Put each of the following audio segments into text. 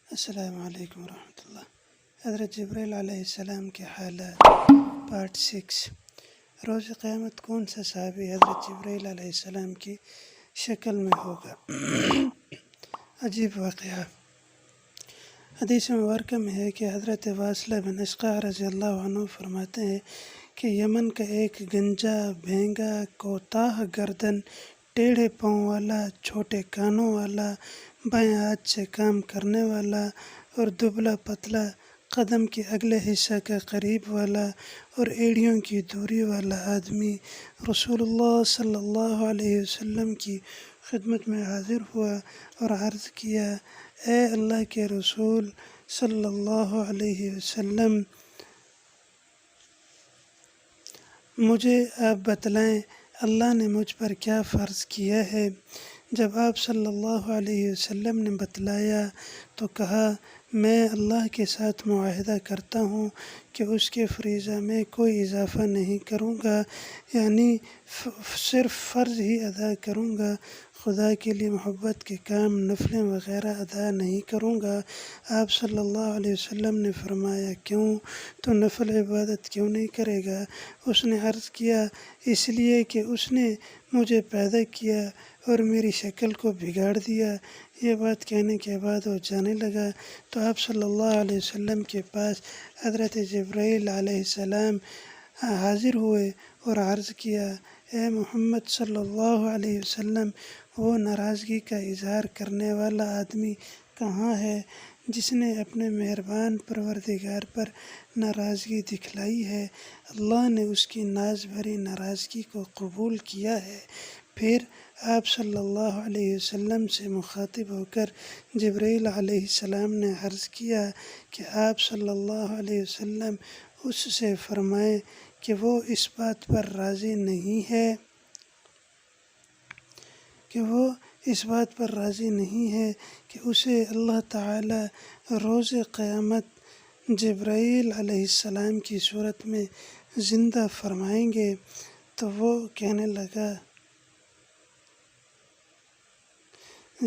السلام علیکم ورحمۃ اللہ۔ حضرت جبرائیل علیہ السلام کے حالات پارٹ 6۔ روز قیامت کون سا صحابی حضرت جبرائیل علیہ السلام کی شکل میں ہوگا؟ عجیب واقعہ۔ حدیث مبارکہ میں ہے کہ حضرت واصلہ بن اسقع رضی اللہ عنہ فرماتے ہیں کہ یمن کا ایک گنجا بھینگا کوتاہ گردن، ٹیڑھے پاؤں والا، چھوٹے کانوں والا، بائیں ہاتھ سے کام کرنے والا اور دبلا پتلا، قدم کے اگلے حصہ کا قریب والا اور ایڑیوں کی دوری والا آدمی رسول اللہ صلی اللہ علیہ وسلم کی خدمت میں حاضر ہوا اور عرض کیا: اے اللہ کے رسول صلی اللہ علیہ وسلم، مجھے آپ بتلائیں اللہ نے مجھ پر کیا فرض کیا ہے؟ جب آپ صلی اللہ علیہ وسلم نے بتلایا تو کہا: میں اللہ کے ساتھ معاہدہ کرتا ہوں کہ اس کے فریضہ میں کوئی اضافہ نہیں کروں گا، یعنی صرف فرض ہی ادا کروں گا، خدا کے لیے محبت کے کام نفلیں وغیرہ ادا نہیں کروں گا۔ آپ صلی اللہ علیہ وسلم نے فرمایا: کیوں؟ تو نفل عبادت کیوں نہیں کرے گا؟ اس نے عرض کیا: اس لیے کہ اس نے مجھے پیدا کیا اور میری شکل کو بگاڑ دیا۔ یہ بات کہنے کے بعد وہ جانے لگا تو آپ صلی اللہ علیہ وسلم کے پاس حضرت جبرائیل علیہ السلام حاضر ہوئے اور عرض کیا: اے محمد صلی اللہ علیہ وسلم، وہ ناراضگی کا اظہار کرنے والا آدمی کہاں ہے جس نے اپنے مہربان پروردگار پر ناراضگی دکھلائی ہے؟ اللہ نے اس کی ناز بھری ناراضگی کو قبول کیا ہے۔ پھر آپ صلی اللہ علیہ وسلم سے مخاطب ہو کر جبرائیل علیہ السلام نے عرض کیا کہ آپ صلی اللہ علیہ وسلم اس سے فرمائیں کہ وہ اس بات پر راضی نہیں ہے کہ اسے اللہ تعالی روز قیامت جبرائیل علیہ السلام کی صورت میں زندہ فرمائیں گے۔ تو وہ کہنے لگا: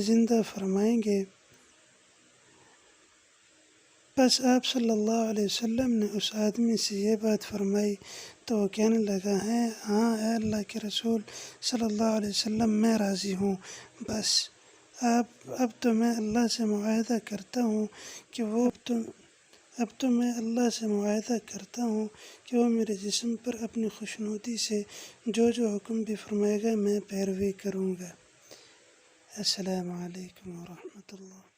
زندہ فرمائیں گے۔ پس آپ صلی اللہ علیہ وسلم نے اس آدمی سے یہ بات فرمائی تو وہ کہنے لگا: ہاں اے اللہ کے رسول صلی اللہ علیہ وسلم، میں راضی ہوں۔ بس اب تو میں اللہ سے معاہدہ کرتا ہوں کہ وہ میرے جسم پر اپنی خوشنودی سے جو حکم بھی فرمائے گا میں پیروی کروں گا۔ السلام علیکم ورحمۃ اللہ۔